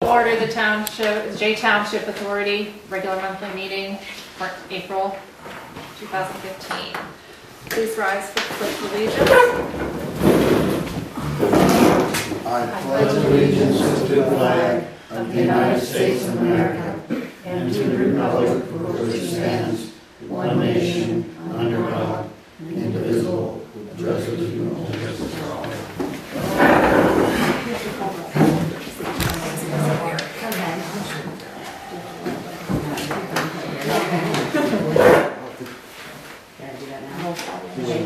Order the Township Authority regular monthly meeting for April 2015. Please rise for the pledge of allegiance. I pledge allegiance to the flag of the United States of America and to the republic for which it stands, one nation, under God, indivisible, with justice and justice for all.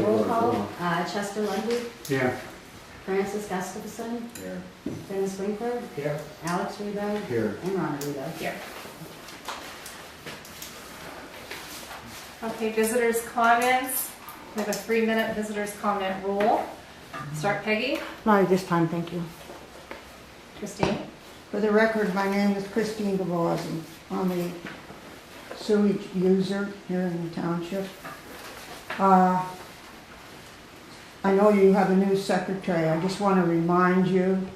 Roll call. Chester Lundy. Here. Francis Gustafson. Here. Dennis Winkler. Here. Alex Rebo. Here. And Ron Rebo. Here. Okay, visitors' comments. We have a 3-minute visitors' comment rule. Start Peggy. Not at this time, thank you. Christine. For the record, my name is Christine Gavazzi. I'm a sewage user here in the township. I know you have a new secretary. I just want to remind you,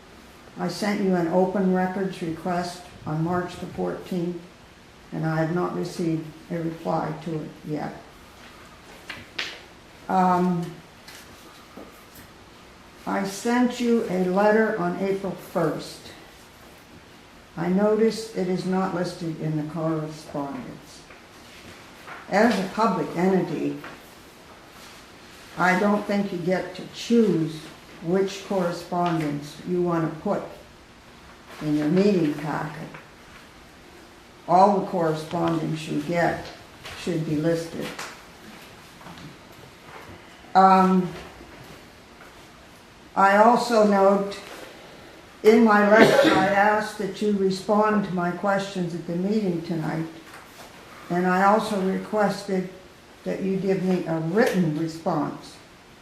I sent you an open records request on March the 14th, and I have not received a reply to it yet. I sent you a letter on April 1st. I noticed it is not listed in the correspondence. As a public entity, I don't think you get to choose which correspondence you want to put in your meeting packet. All the correspondence you get should be listed. I also note in my letter I asked that you respond to my questions at the meeting tonight, and I also requested that you give me a written response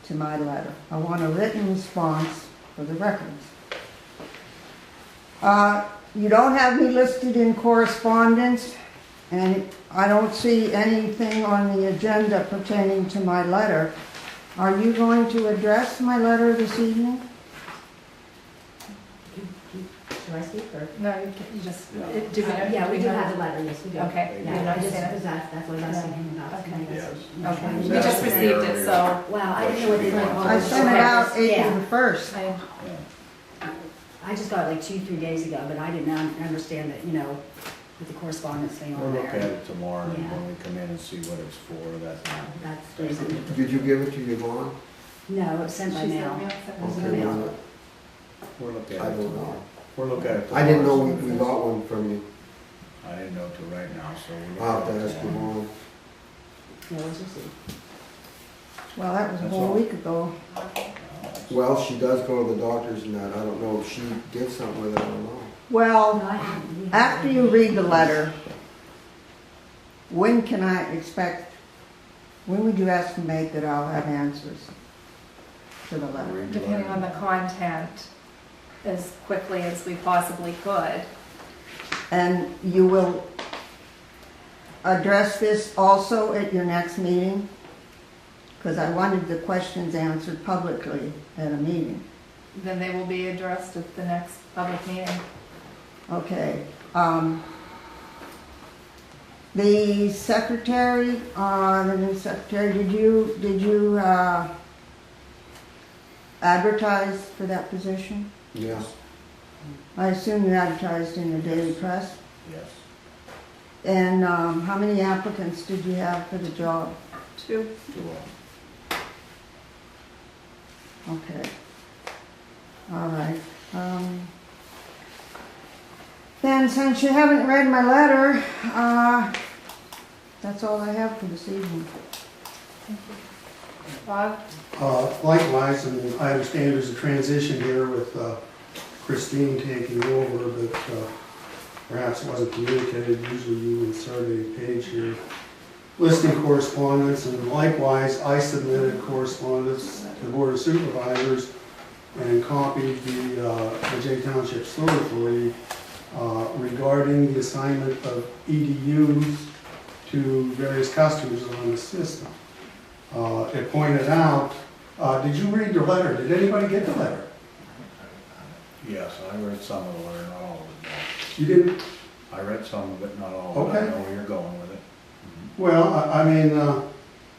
to my letter. I want a written response for the records. You don't have me listed in correspondence, and I don't see anything on the agenda pertaining to my letter. Are you going to address my letter this evening? Should I speak or? No, you just do we know? Yeah, we do have the letter, yes, we do. Okay. Yeah, I just, because that's what I was thinking about. Okay. Okay. We just received it, so. Well, I didn't know what the print was. I sent it out April Yeah. the 1st. I just got it like 2-3 days ago, but I didn't understand that, with the correspondence thing We'll on look at there. it tomorrow, and Yeah. when we come in and see what it's for, That's the reason. Did you give it to Yvonne? No, it was sent by She mail. said It was Okay, mail. well, we'll look at it I don't tomorrow. know. We'll look at it tomorrow. I didn't know we got one from you. I didn't know till right now, so we'll I'll look have at to it ask tomorrow. Yvonne. Yeah, let's just see. Well, that was a That's whole all. week ago. Well, she does go to the doctors and that. I don't know if she did something with it, I don't know. Well, No, I haven't. We haven't. after you read the letter, when can I expect, when would you estimate that I'll have answers to the letter? Depending on the content, as quickly as we possibly could. And you will address this also at your next meeting? Because I wanted the questions answered publicly at a meeting. Then they will be addressed at the next public meeting. Okay. The secretary, the new secretary, did you advertise for that position? Yes. I assume you advertised in the daily press? Yes. And how many applicants did you have for the job? 2. Okay. All right. Then since you haven't read my letter, that's all I have for this evening. Bob? Likewise, and I understand there's a transition here with Christine taking over, but perhaps it wasn't communicated. Usually you insert a page here listing correspondence, and likewise I submitted correspondence to the Board of Supervisors and copied the J Township Sewage Authority regarding the assignment of EDUs to various customers on the system. It pointed out, did you read the letter? Did anybody get the letter? Yes, I read some of the letter, not all of it. You didn't, I read some of it, not all, but I Okay. know where you're going with it. well, I mean,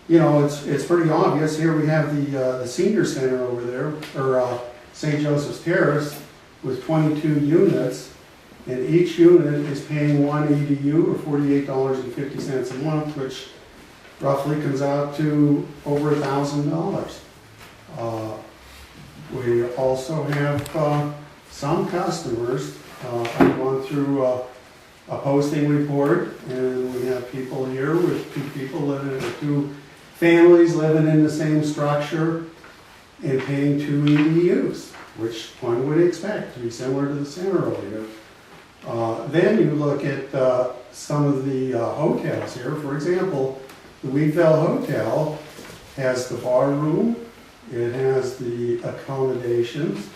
you know, it's pretty obvious. Here we have the senior center over there, or St. Joseph's Terrace, with 22 units, and each unit is paying one EDU, or $48.50 a month, which roughly comes out to over $1,000. We also have some customers. I've gone through a posting report, and we have people here with two families living in the same structure and paying 2 EDUs, which one would expect to be similar to the center over here. Then you look at some of the hotels here. For example, the Weedville Hotel has the bar room, it has the accommodations,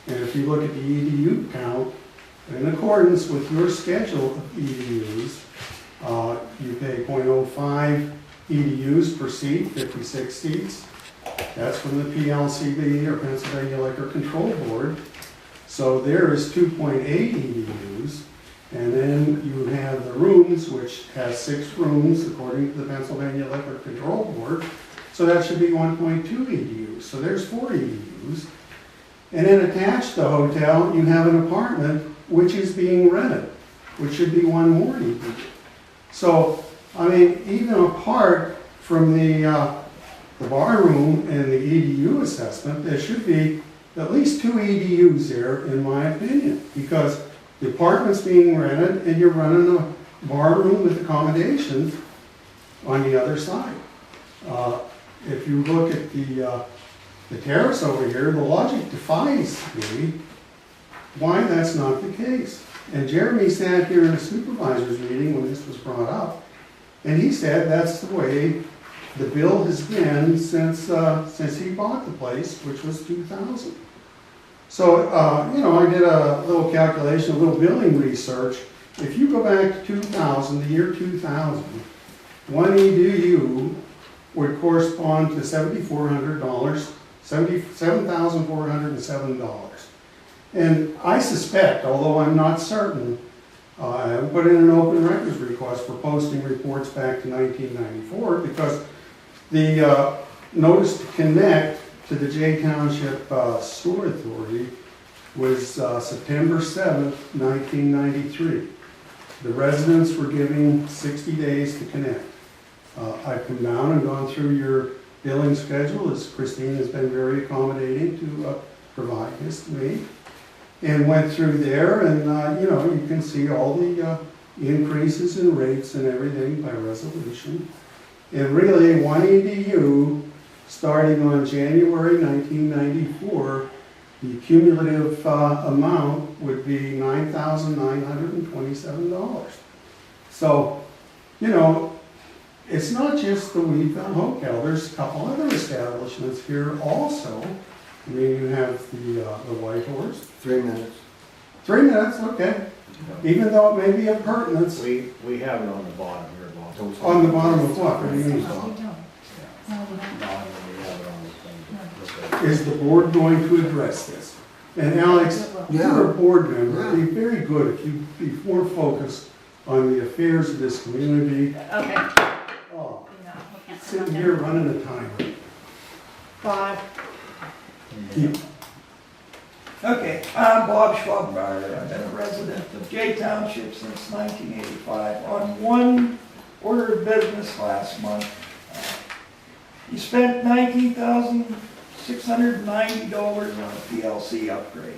and if you look at the EDU count, in accordance with your schedule of EDUs, you pay .05 EDUs per seat, 56 seats. That's from the PLCB, or Pennsylvania Liquor Control Board. So there is 2.8 EDUs. And then you have the rooms, which has 6 rooms according to the Pennsylvania Liquor Control Board. So that should be 1.2 EDUs. So there's 4 EDUs. And then attached to the hotel, you have an apartment which is being rented, which should be 1 more EDU. So, I mean, even apart from the bar room and the EDU assessment, there should be at least 2 EDUs there, in my opinion, because the apartment's being rented and you're running a bar room with accommodations on the other side. If you look at the terrace over here, the logic defies me why that's not the case. And Jeremy sat here in a supervisor's meeting when this was brought up, and he said that's the way the bill has been since he bought the place, which was 2000. So, you know, I did a little calculation, a little billing research. If you go back to 2000, the year 2000, 1 EDU would correspond to $7,400, $7,407. And I suspect, although I'm not certain, I put in an open records request for posting reports back to 1994, because the notice to connect to the J Township Sewer Authority was September 7th, 1993. The residents were given 60 days to connect. I've come down and gone through your billing schedule, as Christine has been very accommodating to provide this to me, and went through there, and you know, you can see all the increases in rates and everything by resolution. And really, 1 EDU, starting on January 1994, the cumulative amount would be $9,927. So, you know, it's not just the Weedville Hotel. There's a couple other establishments here also. I mean, you have the White Horse. 3 minutes. 3 minutes, okay. Even though it may be appurtenance. We have it on the bottom here, Bob. On the bottom of what? What do you mean? No, we don't. No, we don't. No, I mean, we have it on the thing. Look at it. Is the board going to address this? And Alex, you're a board member. It'd be very good if you'd be more focused on the affairs of this community. Okay. Oh, No, we can't. sitting here running a timer. Bob. Okay, I'm Bob Schwabmeyer. I've been a resident of J Township since 1985. On one order of business last month, you spent $19,690 on a PLC upgrade.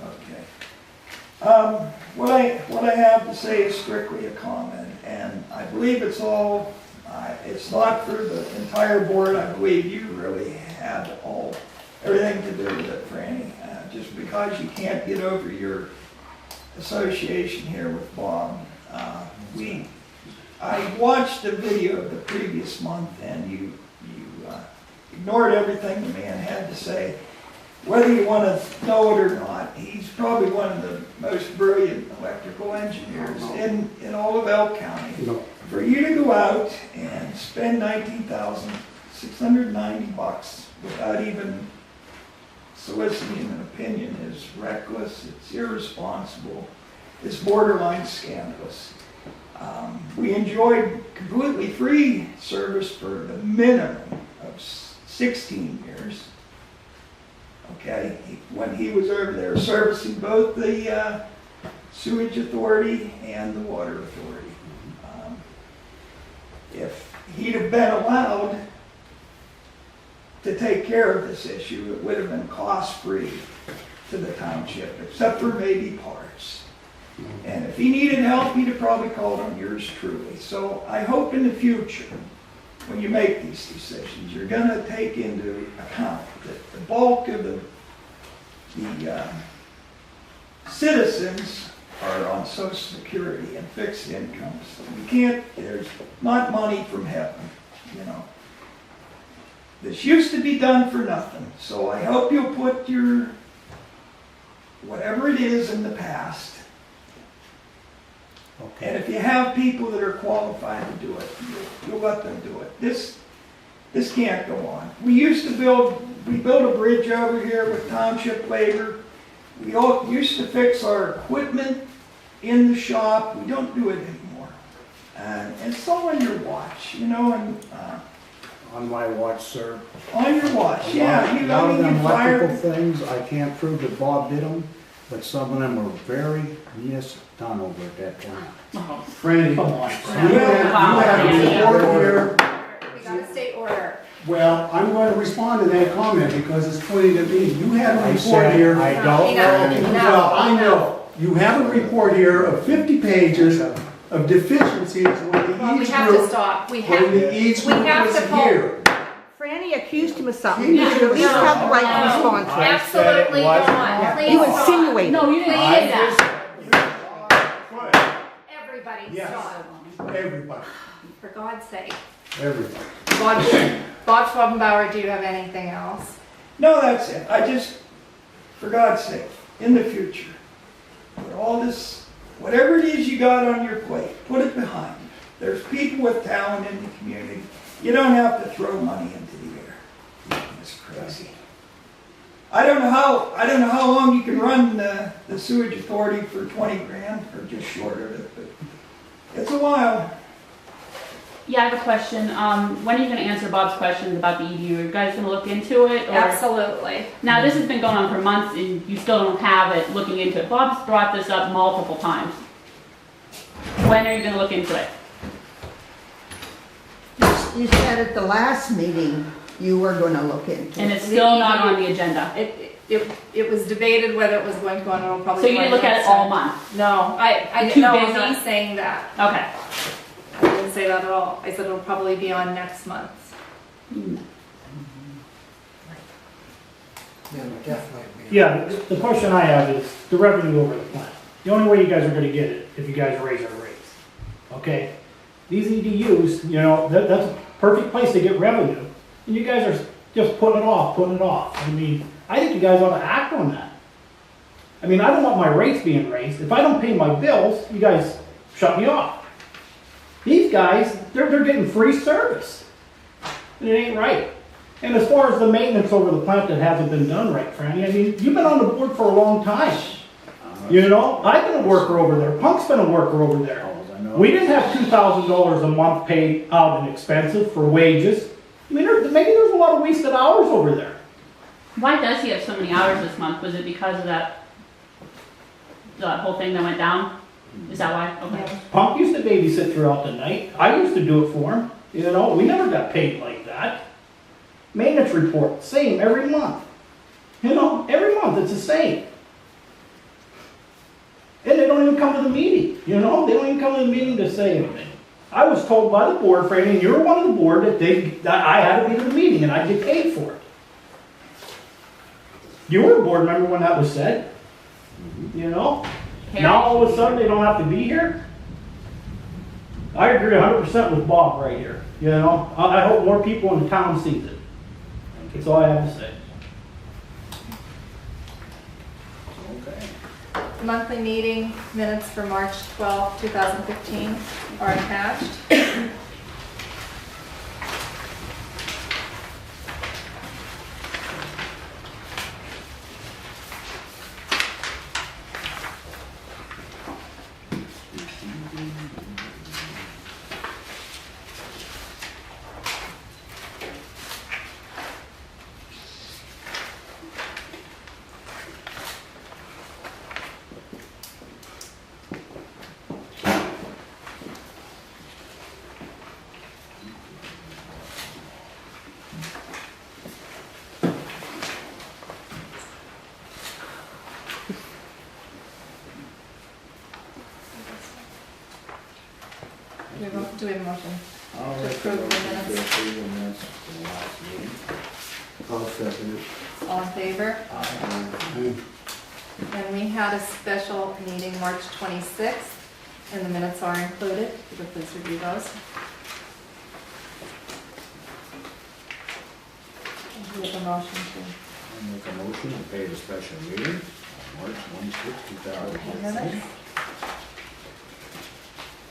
Okay. What I have to say is strictly a comment, and I believe it's all, it's not for the entire board. I believe you really had everything to do with it, Franny. Just because you can't get over your association here with Bob. I watched the video of the previous month, and you ignored everything the man had to say. Whether you want to know it or not, he's probably one of the most brilliant electrical engineers in all of Elk County. No. For you to go out and spend $19,690 without even soliciting an opinion is reckless, it's irresponsible, is borderline scandalous. We enjoyed completely free service for the minimum of 16 years. Okay, when he was over there servicing both the sewage authority and the water authority. If he'd have been allowed to take care of this issue, it would have been cost-free to the township, except for maybe parts. And if he needed help, he'd have probably called on yours truly. So I hope in the future, when you make these decisions, you're going to take into account that the bulk of the citizens are on Social Security and fixed incomes. You can't, there's not money from heaven, you know. This used to be done for nothing, so I hope you'll put your, whatever it is in the past. Okay. And if you have people that are qualified to do it, you'll let them do it. This can't go on. We built a bridge over here with township labor. We all used to fix our equipment in the shop. We don't do it anymore. And it's all on your watch, you know, and On my watch, sir. on your watch, yeah. A lot of them you electrical fired. things, I can't prove that Bob did them, but some of them were very done over at that plant. Franny, Come on. you have a report here. We got a state order. Well, I'm going to respond to that comment because it's pointing at me. You have a I report said, here. I No, don't know anything. Well, I know. You have a report here of 50 pages of deficiencies when Well, the we each have to group, stop. We when have, the each we group have was to pull. here. Franny accused him of something. He You should at least did. have the right to No. respond to it. Absolutely I said it not. wasn't. Please You stop. insinuated. No, you didn't Please. say that. Everybody Yes. stop. Everybody, For God's sake. everybody. Bob Schwabenbauer, do you have anything else? No, that's it. I just, for God's sake, in the future, put all this, whatever it is you got on your plate, put it behind you. There's people with talent in the community. You don't have to throw money into the air. It's crazy. I don't know how long you can run the sewage authority for 20 grand or just short of it, but it's a while. Yeah, I have a question. When are you gonna answer Bob's questions about the EDU? Are you guys gonna look into it? Or? Absolutely. Now, this has been going on for months and you still don't have it looking into it. Bob's brought this up multiple times. When are you gonna look into it? You said at the last meeting you were going to look into And it. it's still not on the agenda. It was debated whether it was going to go on, it'll probably. So you didn't look at it all month? No, I You're didn't too know busy. me saying that. Okay. I didn't say that at all. I said it'll probably be on next month. Yeah, the question I have is the revenue over the plant. The only way you guys are gonna get it if you guys raise our rates. Okay? These EDUs, you know, that's a perfect place to get revenue. And you guys are just putting it off. I mean, I think you guys ought to act on that. I mean, I don't want my rates being raised. If I don't pay my bills, you guys shut me off. These guys, they're getting free service. And it ain't right. And as far as the maintenance over the plant that hasn't been done right, Franny, I mean, you've been on the board for a long time. You know, I've been a worker over there. Punk's been a worker over there. We didn't have $2,000 a month paid out in expenses for wages. I mean, maybe there's a lot of wasted hours over there. Why does he have so many hours this month? Was it because of that whole thing that went down? Is that why? Okay. Punk used to babysit throughout the night. I used to do it for him. You know, we never got paid like that. Maintenance report, same every month. You know, every month it's the same. And they don't even come to the meeting, you know? They don't even come to the meeting to say anything. I was told by the board, Franny, and you were one of the board, that I had to be to the meeting and I'd get paid for it. You were a board member when that was said. You know? Now all of a sudden they don't have to be here? I agree 100% with Bob right here. You know? I hope more people in the town sees it. That's all I have to say. Okay. The monthly meeting minutes for March 12, 2015 are attached. Do we have a motion? I'll To make a approve the motion to minutes. approve the minutes from the last meeting. I'll second it. All in favor? Aye. And we had a special meeting March 26th, and the minutes are included. If you could please review those. Do we have a motion to? I'll make a motion to pay the special meeting on March 26, 2015. Minutes.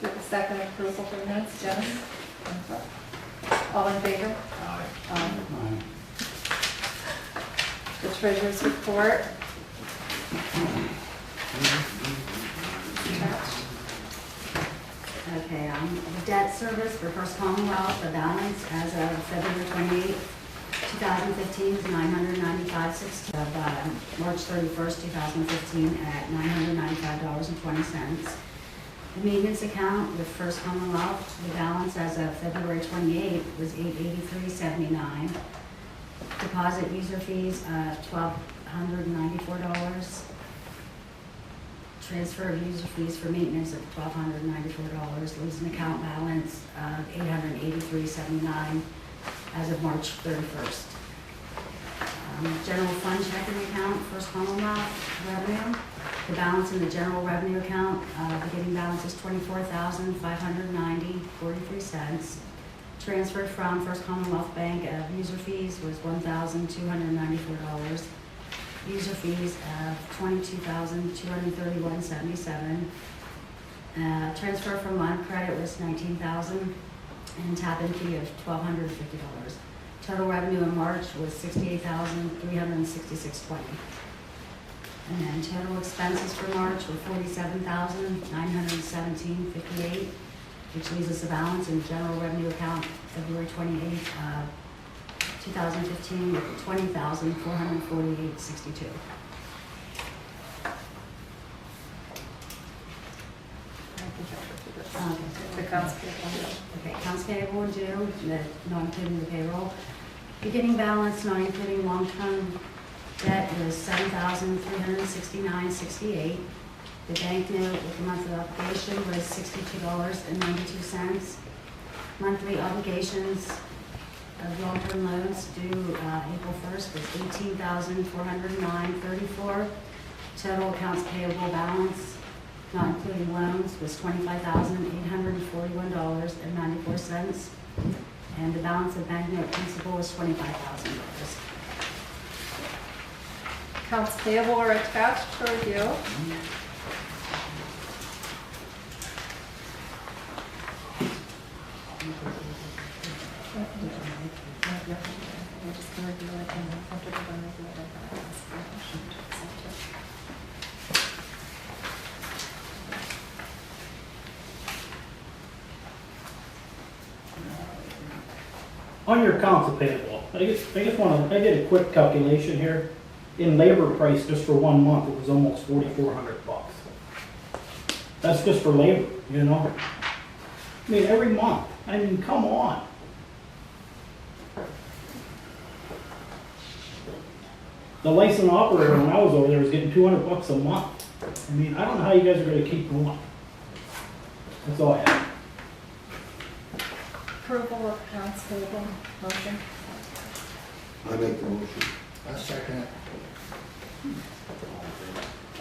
Do we have a second approval for the minutes, Dennis? All in favor? Aye. Aye. The treasurer's report. Attached. Okay, the debt service for First Commonwealth, the balance as of February 28, 2015 is $995.60. Of March 31st, 2015 at $995.20. The maintenance account with First Commonwealth, the balance as of February 28 was $883.79. Deposit user fees, $1,294. Transfer of user fees for maintenance of $1,294, leaves an account balance of $883.79 as of March 31st. General fund checking account, First Commonwealth revenue. The balance in the general revenue account, beginning balance is $24,590.43. Transferred from First Commonwealth Bank of user fees was $1,294. User fees of $22,231.77. Transfer from line of credit was $19,000, and tap-in fee of $1,250. Total revenue in March was $68,366.20. And then total expenses for March were $47,917.58, which leaves us a balance in the general revenue account February 28, 2015 with $20,448.62. The accounts payable. Okay, accounts payable and due, not including the payroll. Beginning balance, not including long-term debt, was $7,369.68. The bank note with the monthly obligation was $62.92. Monthly obligations of long-term loans due April 1st was $18,409.34. Total accounts payable balance, not including loans, was $25,841.94. And the balance of bank note principal was $25,000. Accounts payable are attached for review. We're just gonna review it and after we're done reviewing it, I'm gonna ask for a motion to accept it. On your accounts payable, I did a quick calculation here. In labor price, just for 1 month, it was almost $4,400. That's just for labor, you know? I mean, every month, I mean, come on. The licensed operator, when I was over there, was getting $200 a month. I mean, I don't know how you guys are gonna keep going. That's all I have. Approval of accounts payable, motion. I make the motion. I second it.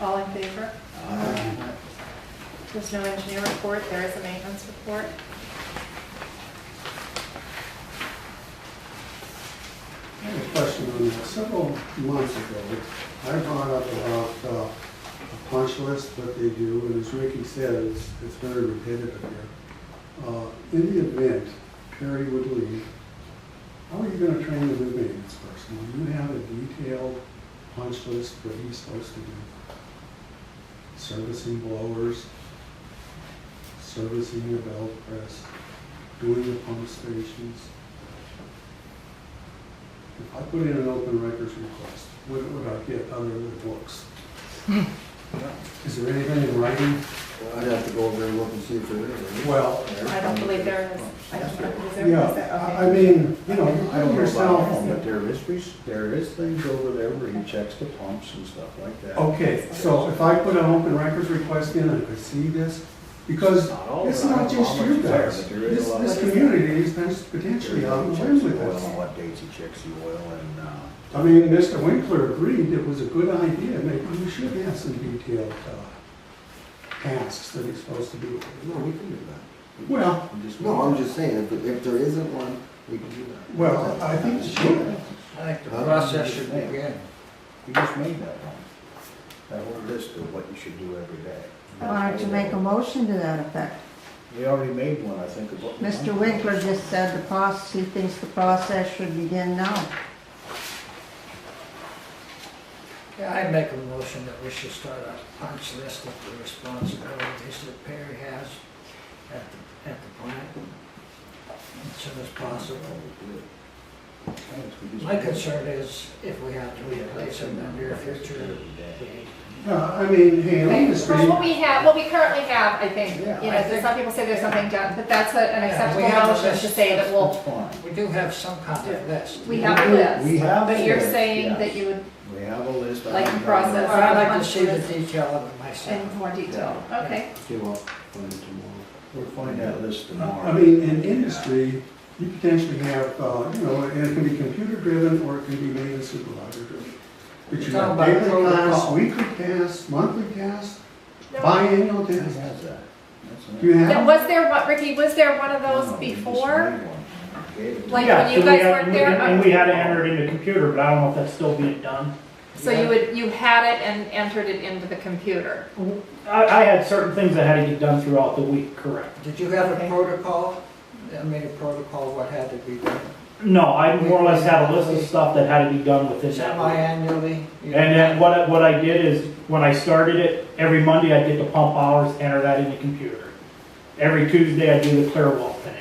All in favor? Aye. There's no engineer report, there is a maintenance report. I have a question on that. Several months ago, I brought up about a punch list, what they do, and as Ricky said, it's very repetitive here. In the event Perry would leave, how are you going to train the new maintenance person? Will you have a detailed punch list what he's supposed to do? Servicing blowers, servicing the belt press, doing the pump stations. If I put in an open records request, what would I get other than books? Is there anything in writing? I'd have to go over there and look and see if there is. Well, I don't believe there is. I don't know, is there? Is yeah, there? Okay. I mean, you know, I don't know yourself. about him, but there is things over there where he checks the pumps and stuff like that. Okay, so if I put an open records request in, I could see this, Because Not all the it's time, not just how much you is there, guys. but there is a lot This of- community is potentially out of line with Oil this. and what dates he checks the oil and, I mean, Mr. Winkler agreed it was a good idea, maybe we should have some detailed tasks that he's supposed to do. No, we can do that. Well, No, I'm just saying, if there isn't one, we can do that. well, I think it should. I think the process should begin. you just made that one. That whole list of what you should do every day. Why don't you make a motion to that effect? We already made one, I think, of what. Mr. Winkler just said he thinks the process should begin now. Yeah, I'd make a motion that we should start a punch list of the responsibilities that Perry has at the plant as soon as possible. My concern is if we have to replace it in the near future, I mean, hey, Okay, industry, well, what we currently have, I think, Yeah, you know, there's some people say there's something done, but that's an we acceptable have a motion to list. say that That's we'll, fine. we do have some kind of list. we have a list. We have But a you're list, saying yes. that you would, We have a list. Like I the don't process. know. Well, I'd like to Punch see the list. detail of it myself. in more detail, okay. Okay, well, find it tomorrow. We'll find that list tomorrow. I mean, in industry, you potentially have, you know, and it can be computer driven or it can be maintenance supervisor driven. But you Talking have about daily protocol. tasks, weekly tasks, monthly tasks, No. biannual Who tasks. has that? That's Do you Now, have? was there, Ricky, was there one of No, those we just before? made one. Gave it to Like them. when you so we guys had- weren't there? And we had to enter it in the computer, but I don't know if that's still being done. So you had it and entered it into the computer? I had certain things that had to get done throughout the week, correct. Did you have Okay. a protocol? I mean, a protocol, what had to be done? No, I more or less had a list of stuff that had to be done within that week. Semi-annually? And then what I did is, when I started it, every Monday I'd get the pump hours, enter that in the computer. Every Tuesday I'd do the clear wall finish.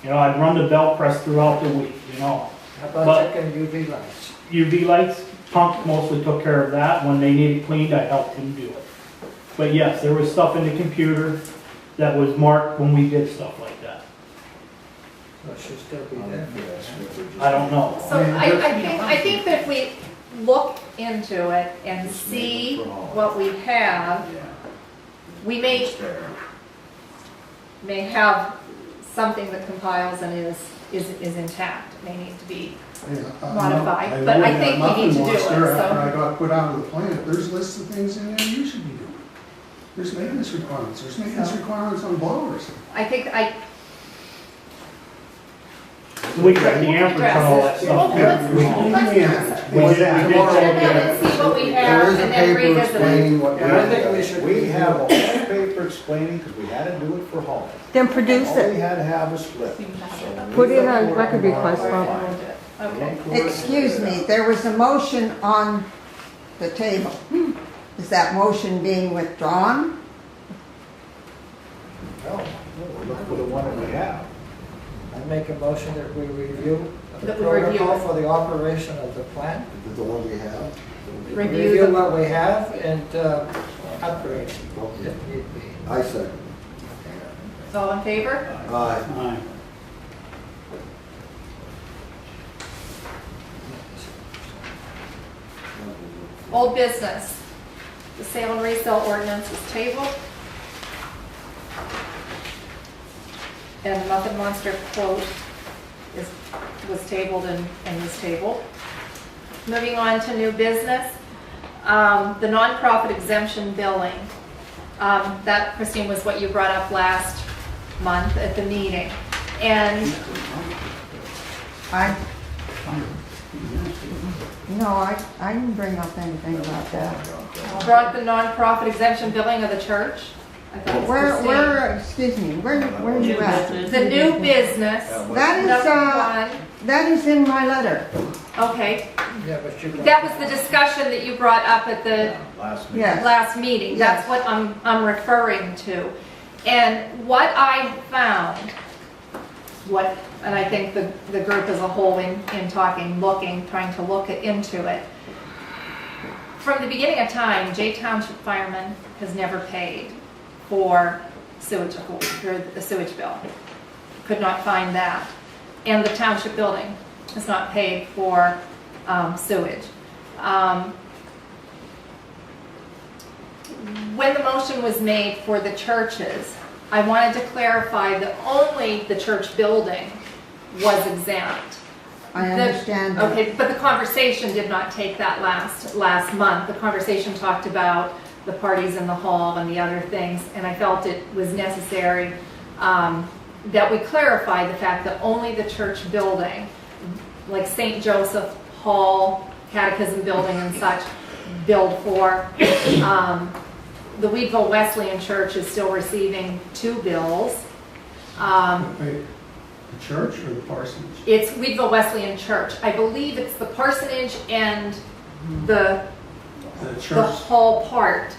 You know, I'd run the belt press throughout the week, you know. How about but- checking UV lights? UV lights, pump mostly took care of that. When they needed cleaned, I helped him do it. But yes, there was stuff in the computer that was marked when we did stuff like that. So it should still be I'll there. look for that slip or just- I don't know. So I think that if we look into it and see what we have, Yeah. we may It's there. have something that compiles and is intact. It may need to be, Modified, know but I that think we Muffin need to do it, Monster, so- After I got put out of the plant, there's lists of things in there you should be doing. There's maintenance requirements, there's maintenance requirements on blowers. I think We checked the amperage and all that Well, stuff. let's- We- let's we- address it. We did check it out and see what we There have is a and then paper revisit it. explaining what. And I think we should. We have a whole paper explaining, because we had to do it for Hall. Then produce All we it. had to have was slip. Put it on record request, Bob. Okay. Excuse me, there was a motion on the table. Is that motion being withdrawn? No, We'll look for the one that we have. I make a motion that we review the That we review protocol it. for the operation of the plant. Is the one we have? Review Review the, what we have and upgrade if Okay. need be. I second. all in favor? Aye. Aye. Old business. The sale and resale ordinance is tabled. And the Muffin Monster quote was tabled and was tabled. Moving on to new business, the nonprofit exemption billing. That, Christine, was what you brought up last month at the meeting. And I didn't bring up anything about that. brought the nonprofit exemption billing of the church. I thought it was Where, Christine. excuse me, where are you at? The new business, That is, number that is in my letter. one. Okay, Yeah, but you. that was the discussion that you brought up at the Last meeting. Yes. last meeting. That's Yes. what I'm referring to. And what I found, and I think the group as a whole in talking, trying to look into it. From the beginning of time, Jay Township Fireman has never paid for sewage, for the sewage bill. Could not find that. And the township building has not paid for sewage. When the motion was made for the churches, I wanted to clarify that only the church building was exempt. I understand that. Okay, but the conversation did not take that last month. The conversation talked about the parties in the hall and the other things, and I felt it was necessary that we clarify the fact that only the church building, like St. Joseph Hall, Catechism Building and such, billed for. The Weedville Wesleyan Church is still receiving 2 bills. Wait, the church or the parsonage? It's Weedville Wesleyan Church. I believe it's the parsonage and the church. hall part.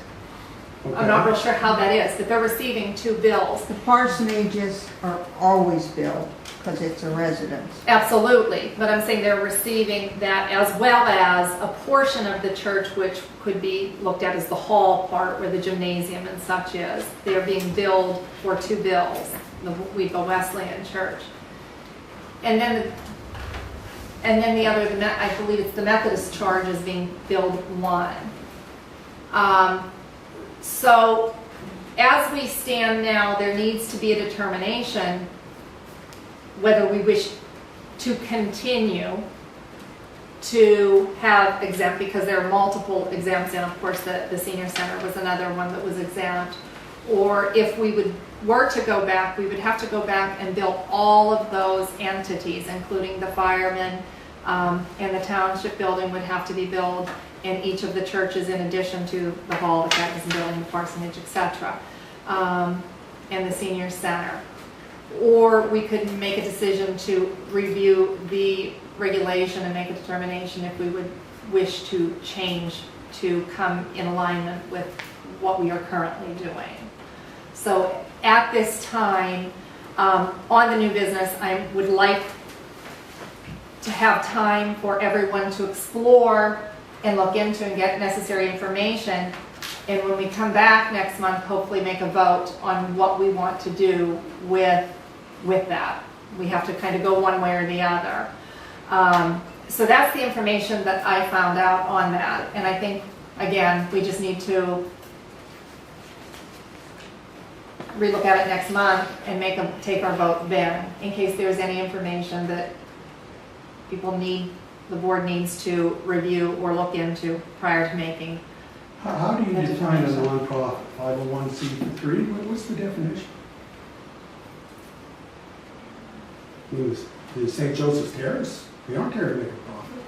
Okay. I'm not real sure how that is, but they're receiving 2 bills. The parsonages are always billed because it's a residence. Absolutely, but I'm saying they're receiving that as well as a portion of the church which could be looked at as the hall part where the gymnasium and such is. They are being billed for 2 bills, the Weedville Wesleyan Church. And then the other, I believe it's the Methodist charge is being billed 1. So as we stand now, there needs to be a determination whether we wish to continue to have exempt, because there are multiple exempts, and of course the senior center was another one that was exempt, or if we were to go back, we would have to go back and bill all of those entities, including the firemen, and the township building would have to be billed, and each of the churches in addition to the hall, the catechism building, the parsonage, etc., and the senior center. Or we could make a decision to review the regulation and make a determination if we would wish to change to come in alignment with what we are currently doing. So at this time, on the new business, I would like to have time for everyone to explore and look into and get necessary information. And when we come back next month, hopefully make a vote on what we want to do with that. We have to kind of go one way or the other. So that's the information that I found out on that. And I think, again, we just need to relook at it next month and take our vote then, in case there's any information that the board needs to review or look into prior to making. How do you define a nonprofit? 501c3? What's the definition? I mean, the St. Joseph's Terrace, they aren't there to make a profit.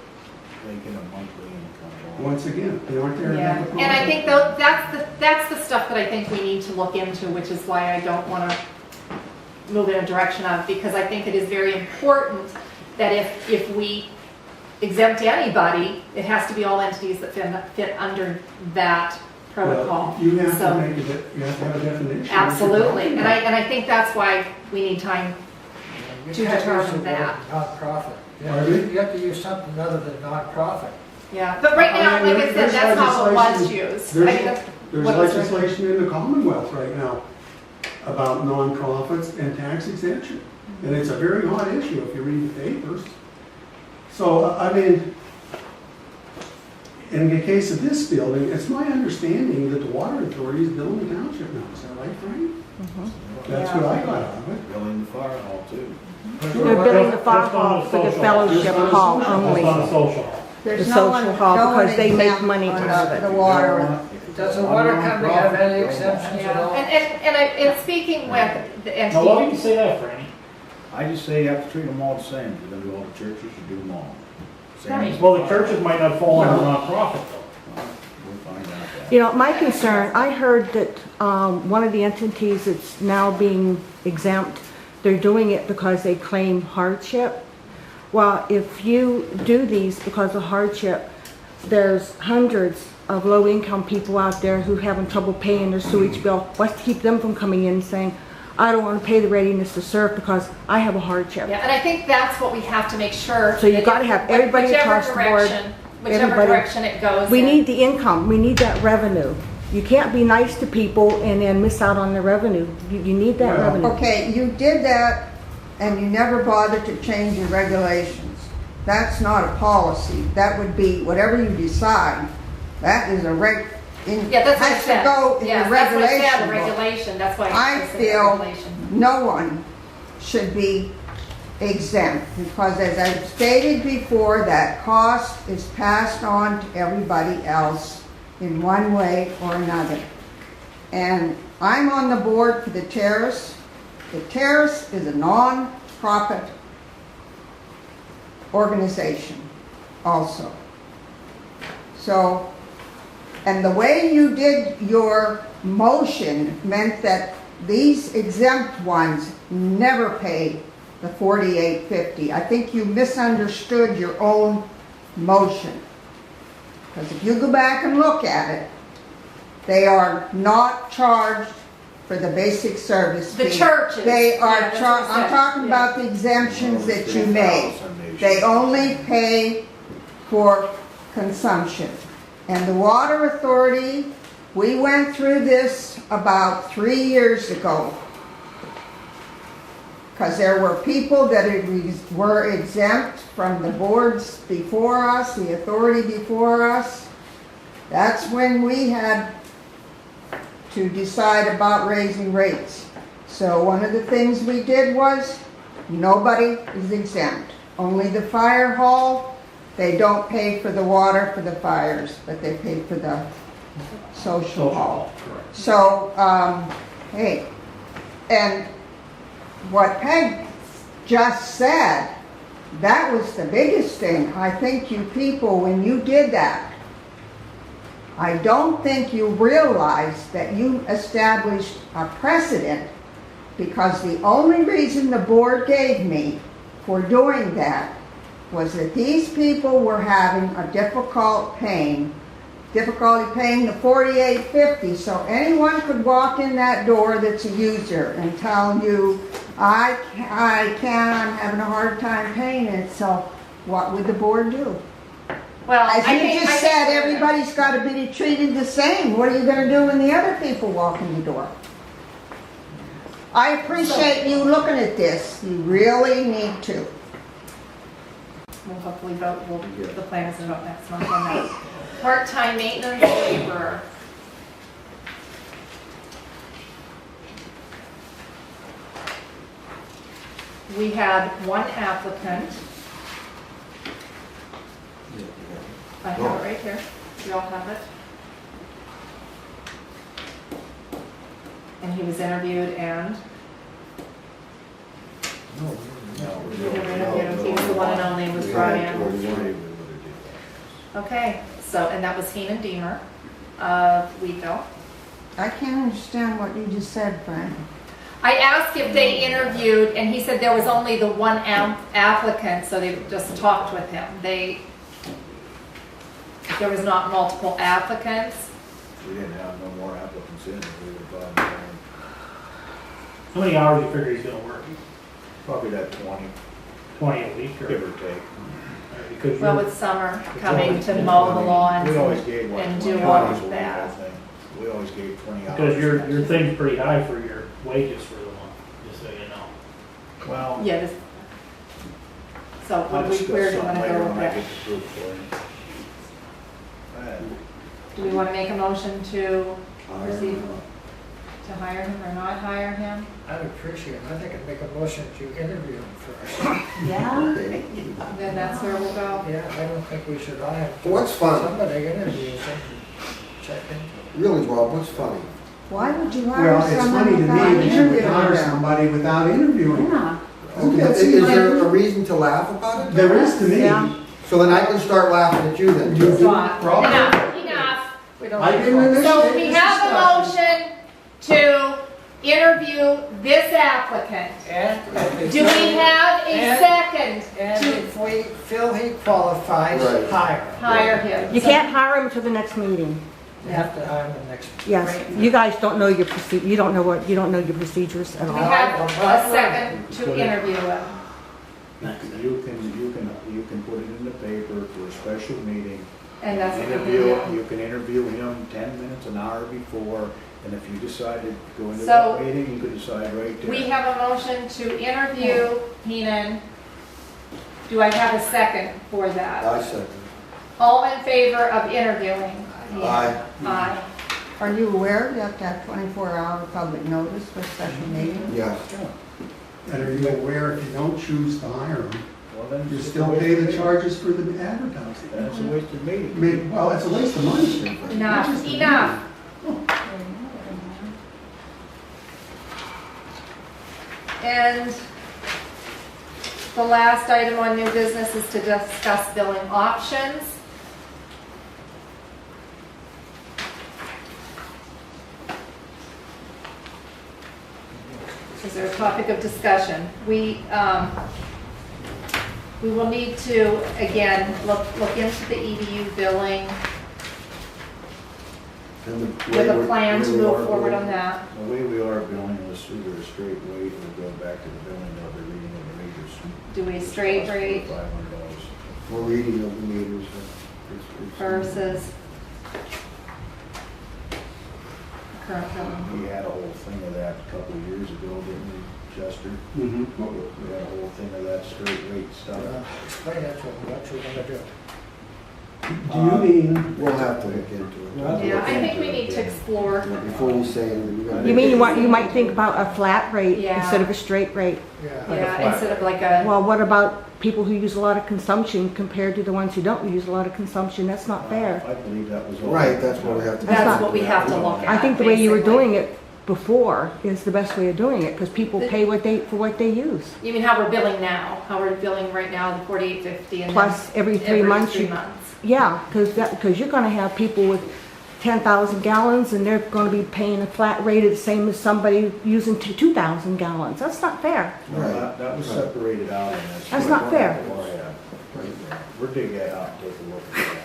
They get a monthly income. Once again, they aren't there to make a profit. And I think that's the stuff that I think we need to look into, which is why I don't want to move in a direction of, because I think it is very important that if we exempt anybody, it has to be all entities that fit under that protocol. Well, you have So, to have a definition. absolutely, and I think that's why we need time You to can't use determine the that. word nonprofit. Pardon me? You have to use something other than nonprofit. Yeah, but right now, like I said, that's not what was used. I mean, that's There's what was written. legislation in the Commonwealth right now about nonprofits and tax exemption. And it's a very hot issue if you read the papers. So, I mean, in the case of this building, it's my understanding that the water authority is billing the township now. Is that right, Frank? That's what I got out of it. Billing the fire hall too. They're billing the fire hall for the fellowship hall That's on only. the social hall. There's The no one- social hall, no one because they make exempt money on out of it. The water. Does the water company have any exemptions at Yeah, all? and speaking with the Now, why do entity, you say that, Franny? I just say you have to treat them all the same. If you're gonna do all the churches, you do them all. Same as Well, the churches might not fall under nonprofit though. We'll find out that. You know, my concern, I heard that one of the entities that's now being exempt, they're doing it because they claim hardship. Well, if you do these because of hardship, there's hundreds of low-income people out there who are having trouble paying their sewage bill. What's to keep them from coming in and saying, I don't want to pay the readiness to serve because I have a hardship? yeah, and I think that's what we have to make sure. So you that gotta have everybody whichever across the board, Whichever everybody. direction it goes We in. need the income, we need that revenue. You can't be nice to people and then miss out on the revenue. You need that Well, revenue. Okay, you did that and you never bothered to change your regulations. That's not a policy. That would be whatever you decide. That is a Yeah, that's what I has to said. go in Yes, the that's what I said, regulation the book. regulation, that's why. I it's in the feel regulation. no one should be exempt, because as I've stated before, that cost is passed on to everybody else in one way or another. And I'm on the board for the Terrace. The Terrace is a non-profit organization also. So, and the way you did your motion meant that these exempt ones never pay the $48.50. I think you misunderstood your own motion. Because if you go back and look at it, they are not charged for the basic service fee. The churches. They are Yeah, that's what I I'm said. talking Yeah. about the exemptions that you made. They only pay for consumption. And the Water Authority, we went through this about 3 years ago. Because there were people that were exempt from the boards before us, the authority before us. That's when we had to decide about raising rates. So one of the things we did was, nobody is exempt. Only the fire hall, they don't pay for the water for the fires, but they pay for the social hall. Correct. So, hey, and what Peg just said, that was the biggest thing. I think you people, when you did that, I don't think you realized that you established a precedent, because the only reason the board gave me for doing that was that these people were having a difficulty paying the $48.50. So anyone could walk in that door that's a user and tell you, I can't, I'm having a hard time paying it. So what would the board do? Well, As I you think- just I said, think- everybody's got to be treated the same. What are you going to do when the other people walk in the door? I appreciate you looking at this. You really need to. We'll hopefully vote, the plan is to vote next month on that. Part-time maintenance laborer. We had one applicant. I have it right here. You all have it. And he was interviewed and we never interviewed him. He was the one and only and was brought in. Okay, so, and that was Heenan Deemer of Weedville. I can't understand what you just said, Frank. I asked if they interviewed, and he said there was only the one applicant, so they just talked with him. There was not multiple applicants. We didn't have no more applicants in, we were buying. How many hours do you figure he's gonna work? Probably that 20, 20 a week or? give or take. Because Well, you're, with summer coming to mow the lawns We always gave like and 20 do all hours a of week, I that. think. We always gave 20 hours. because your thing's pretty high for your wages for the month, just so you know. Well, Yeah, so I'll where do discuss you want something to later go when with I that? get the proof for you. Do we want to make a motion to proceed to hire him or not hire him? I'd appreciate it. I think I'd make a motion to interview him first. Yeah? Then that's where we'll go. Yeah, I don't think we should hire. What's funny? Somebody interviews him, check into it. Really, Bob, what's funny? Why would you hire Well, it's someone funny to without me that you would interviewing hire them? somebody without interviewing. Yeah. Is there a reason to laugh about it? There is to me. Yeah. So then I can start laughing at you then. You do Stop. proper. Enough. We don't I need didn't to- initiate So we this have a discussion. motion to interview this applicant. And. Do we have a And- second And to if we feel he qualifies, Right. hire him. hire him? You can't hire him until the next meeting. You have to hire him the next. Yes, you guys don't know your you don't know your procedures at Do we all. have a second to interview him? You can put it in the paper for a special meeting. And that's what we Interview, do. you can interview him 10 minutes, an hour before, and if you decided to go into So- that meeting, you could decide right there. We have a motion to interview Heenan. Do I have a second for that? I second. All in favor of interviewing? Aye. Aye. Are you aware you have to have 24-hour public notice for special meetings? Yes. And are you aware if you don't choose to hire them, Well, then you it's still a waste pay of the meeting. charges for the advertising? That's a waste of I meeting. mean, well, it's a waste of money. Enough, enough. And the last item on new business is to discuss billing options. Is there a topic of discussion? We will need to, again, look into the EDU billing And the with way a plan to we move are forward billing- on that. The way we are billing is either a straight rate or go back to the billing of the reading of the meters. Do we straight rate $500. For reading of the meters. versus current billing? We had a whole thing of that a couple of years ago, didn't we, Chester? Mhm. We had a whole thing of that straight rate stuff. Explain that to them, what you're gonna do. Do you mean, We'll have to look into it. Yeah, I think we need to explore. Before we say anything, we gotta. You mean you might think about a flat rate Yeah. instead of a straight rate? Yeah, instead of like a, Well, what about people who use a lot of consumption compared to the ones who don't use a lot of consumption? That's not fair. I believe that was. Right, that's what we have to. that's what we have to look at. I think the way you were basically. doing it before is the best way of doing it, because people pay for what they use. You mean how we're billing now? How we're billing right now, the 48.50 and Plus, then every 3 months, 3 you, months. yeah, because you're gonna have people with 10,000 gallons, and they're gonna be paying a flat rate the same as somebody using 2,000 gallons. That's not fair. No, that was separated out in this. That's not fair. Oh, yeah. We're digging that out, take a look at that.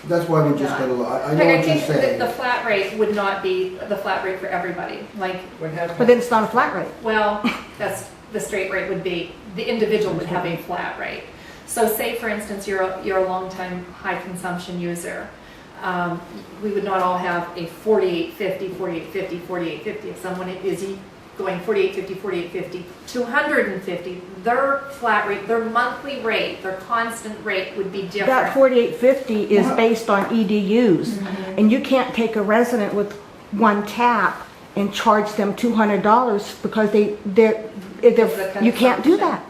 That's why we're just gonna, I know Like, what I you're think saying. the flat rate would not be the flat rate for everybody. Like, But then it's not a flat rate. well, that's, the straight rate would be, the individual would have a flat rate. So say, for instance, you're a long-time high consumption user. We would not all have a 48.50, 48.50, 48.50. If someone is going 48.50, 48.50, 250, their flat rate, their monthly rate, their constant rate would be That different. 4850 is based on EDUs, and you can't take a resident with one tap and charge them $200 because you can't do that.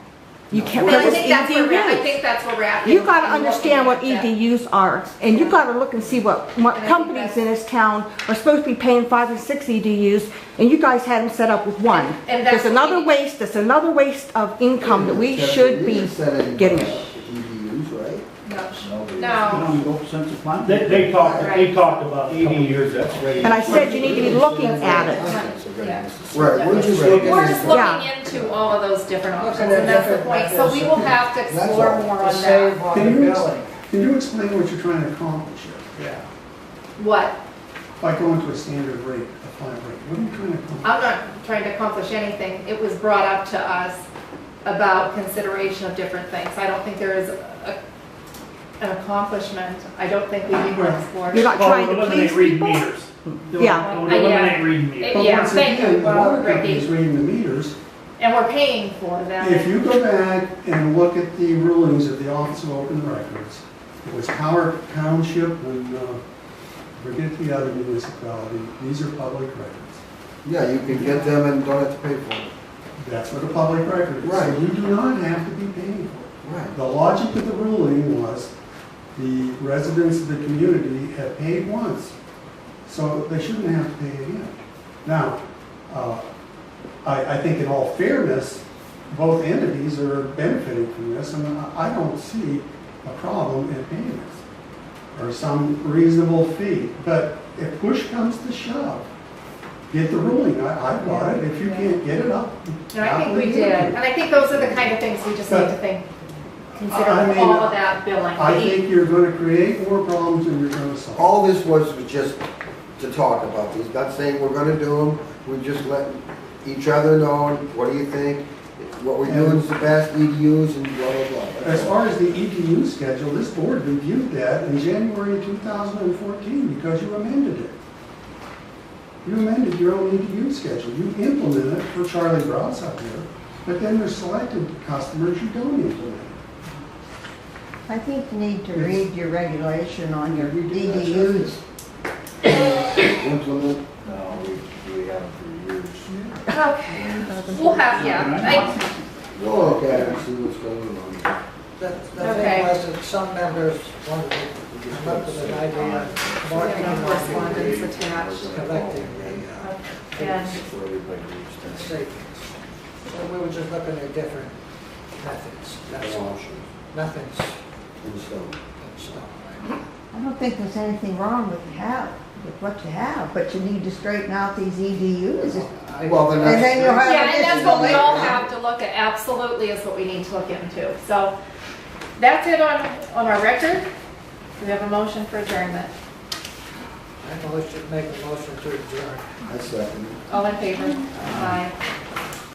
You can't, Well, I because think it's that's where we're at. I EDUs. think that's where we're at. You gotta in understand what looking at that. EDUs are, and you gotta look and see what And I think companies in this town are supposed to be paying 5 or 6 EDUs, and you guys had them set up with one. And that's There's what we- there's another waste of income that we should be getting. EDUs, right? No, They talked about EDUs, that's ready. And I said you need to be looking at it. yeah. Right, we're just looking We're just at. looking into all of those different options, and that's the point. So we will have to explore more To on save that. on Can the you, billing. can you explain what you're trying to accomplish here? Yeah. What? By going to a standard rate, a flat rate, what are you trying to accomplish? I'm not trying to accomplish anything. It was brought up to us about consideration of different things. I don't think there is an accomplishment. I don't think we need to explore. You're not Well, trying to eliminate please reading people? meters. Yeah. It would eliminate reading meters. But Yeah, once thank again, you, the water Ricky. company's reading the meters. And we're paying for them. If you go back and look at the rulings of the Office of Open Records, it was Township and, forget the other municipality, these are public records. Yeah, you can get them and don't have to pay for them. That's what a public record is. Right. So you do not have to be paying for it. Right. The logic of the ruling was the residents of the community have paid once, so they shouldn't have to pay again. Now, I think in all fairness, both entities are benefiting from this, and I don't see a problem in paying this, or some reasonable fee. But if push comes to shove, get the ruling. I got it. If you can't get it up. And I think we did. And I think those are the kind of things we just need to think, consider I mean, all of that billing. I think you're going to create more problems than you're going to solve. All this was just to talk about these, not saying we're gonna do them, we just let each other know, what do you think? What we're doing is the best, EDUs and blah, blah, blah. That's As all. far as the EDU schedule, this board reviewed that in January 2014 because you amended it. You amended your own EDU schedule. You implemented it for Charlie Bross up here, but then there's selected customers you don't implement. I think you need to read your regulation on your EDUs. Implement? No, we haven't for years. Okay, we'll have, yeah. We'll look at it and see what's going on. The Okay. thing was that some members wanted to come up with an idea of marking on Correspondence the, attached. collecting And the savings. So we were just looking at different methods. That's all. Nothing's in stone. I don't think there's anything wrong with what you have, but you need to straighten out these EDUs. Well, then And then you'll have. Yeah, and that's what we additional all income. have to look at, absolutely is what we need to look into. So that's it on our record. Do we have a motion for adjournment? I should make a motion to adjourn. I second. All in favor? Aye.